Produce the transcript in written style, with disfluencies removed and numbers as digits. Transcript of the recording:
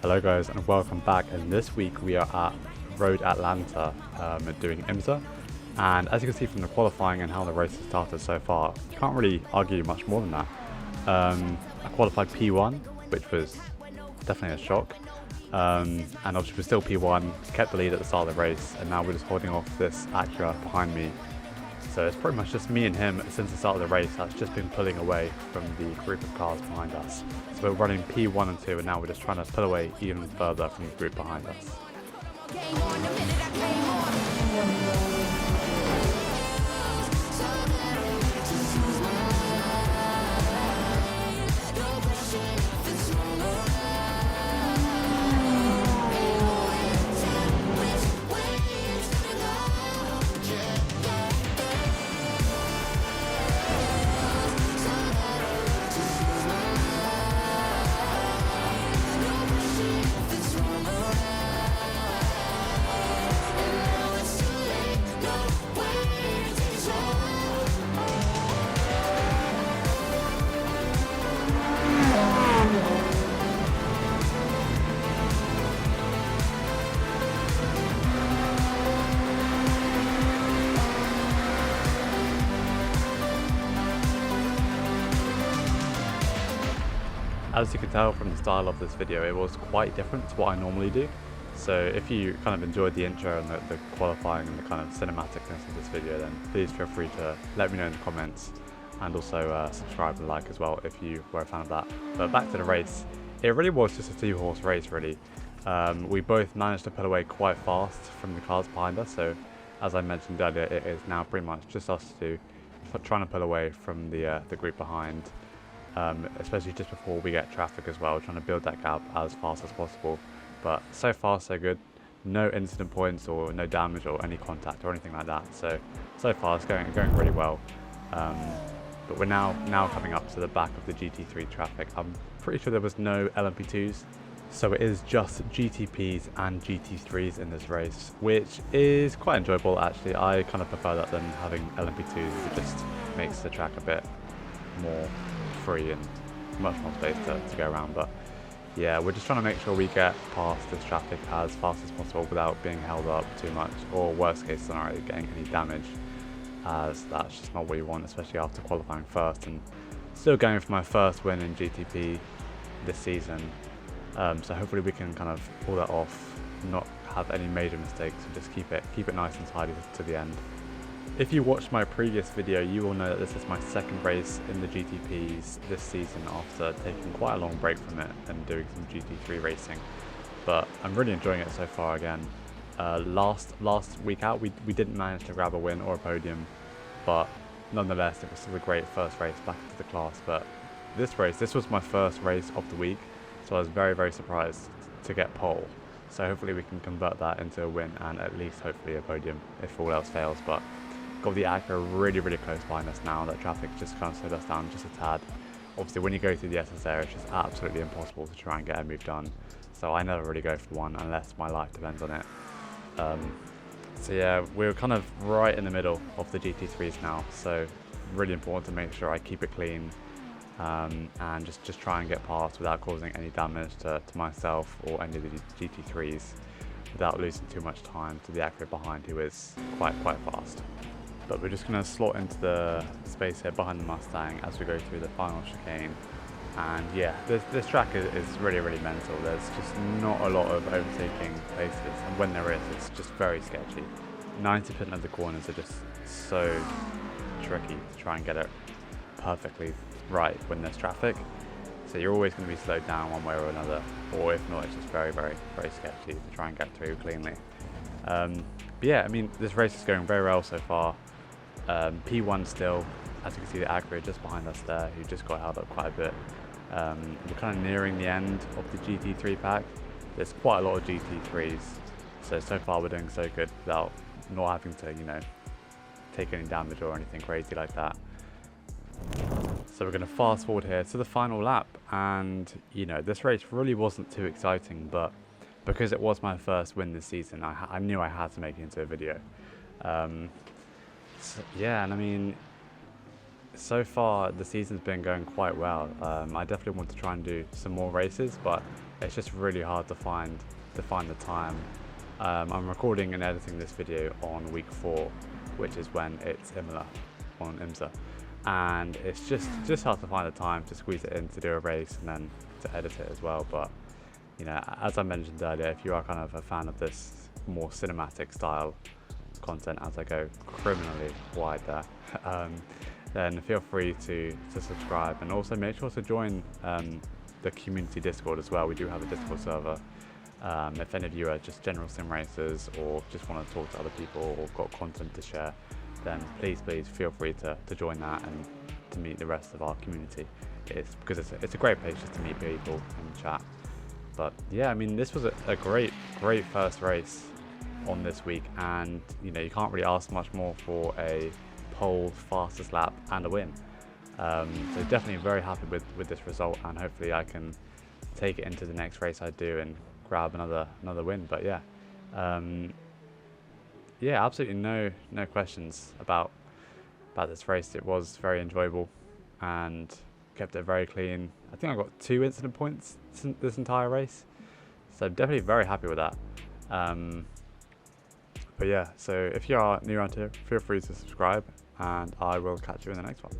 Hello guys and welcome back, and this week we are at Road Atlanta doing IMSA, and as you can see from the qualifying and how the race has started so far, you can't really argue much more than that. I qualified P1, which was definitely a shock, and obviously we're still P1, kept the lead at the start of the race, and now we're just holding off this Acura behind me. So it's pretty much just me and him since the start of the race. That's just been pulling away from the group of cars behind us. So we're running P1 and 2, and now we're just trying to pull away even further from the group behind us. As you can tell from the style of this video, it was quite different to what I normally do. So if you kind of enjoyed the intro and the qualifying and the kind of cinematicness of this video, then please feel free to let me know in the comments, and also subscribe and like as well if you were a fan of that. But back to the race, it really was just a two-horse race really. We both managed to pull away quite fast from the cars behind us, so as I mentioned earlier, it is now pretty much just us two trying to pull away from the group behind. Especially just before we get traffic as well, trying to build that gap as fast as possible. But so far so good, no incident points or no damage or any contact or anything like that. So far it's going really well. But we're now coming up to the back of the GT3 traffic. I'm pretty sure there was no LMP2s, so it is just GTPs and GT3s in this race, which is quite enjoyable actually. I kind of prefer that than having LMP2s. It just makes the track a bit more free and much more space to go around. But yeah, we're just trying to make sure we get past this traffic as fast as possible without being held up too much, or worst case scenario, getting any damage, as that's just not what you want, especially after qualifying first and still going for my first win in GTP this season. So hopefully we can kind of pull that off, not have any major mistakes, and just keep it nice and tidy to the end. If you watched my previous video, you will know that this is my second race in the GTPs this season after taking quite a long break from it and doing some GT3 racing. But I'm really enjoying it so far again. Last week out, we didn't manage to grab a win or a podium, but nonetheless, it was still a great first race back into the class. But this was my first race of the week, so I was very, very surprised to get pole. So hopefully we can convert that into a win and at least hopefully a podium if all else fails. But got the Acura really close behind us now. That traffic just kind of slowed us down just a tad. Obviously when you go through the SS area, it's just absolutely impossible to try and get a move done, so I never really go for one unless my life depends on it. So yeah, we're kind of right in the middle of the GT3s now, so really important to make sure I keep it clean, and just try and get past without causing any damage to myself or any of the GT3s, without losing too much time to the Acura behind, who is quite fast. But we're just going to slot into the space here behind the Mustang as we go through the final chicane. And yeah, this track is really mental. There's just not a lot of overtaking places, and when there is, it's just very sketchy. 90% of the corners are just so tricky to try and get it perfectly right when there's traffic. So you're always going to be slowed down one way or another, or if not, it's just very sketchy to try and get through cleanly. But yeah, I mean, this race is going very well so far. P1 still, as you can see the Acura just behind us there, who just got held up quite a bit. We're kind of nearing the end of the GT3 pack. There's quite a lot of GT3s, so far we're doing so good without not having to, you know, take any damage or anything crazy like that. So we're going to fast forward here to the final lap, and you know, this race really wasn't too exciting, but because it was my first win this season, I knew I had to make it into a video. So, yeah, and I mean, so far the season's been going quite well. I definitely want to try and do some more races, but it's just really hard to find the time. I'm recording and editing this video on week 4, which is when it's Imola on IMSA, and it's just hard to find the time to squeeze it in to do a race and then to edit it as well. But you know, as I mentioned earlier, if you are kind of a fan of this more cinematic style content, as I go criminally wide there, then feel free to subscribe, and also make sure to join the community Discord as well. We do have a Discord server. If any of you are just general sim racers or just want to talk to other people or got content to share, then please feel free to join that and to meet the rest of our community. It's because it's a great place just to meet people and chat. But yeah, I mean, this was a great first race on this week, and you know, you can't really ask much more for a pole, fastest lap and a win. So definitely very happy with this result, and hopefully I can take it into the next race I do and grab another win. But yeah, yeah, absolutely no questions about this race. It was very enjoyable and kept it very clean. I think I got 2 incident points this entire race, so I'm definitely very happy with that. But yeah, so if you are new around here, feel free to subscribe, and I will catch you in the next one.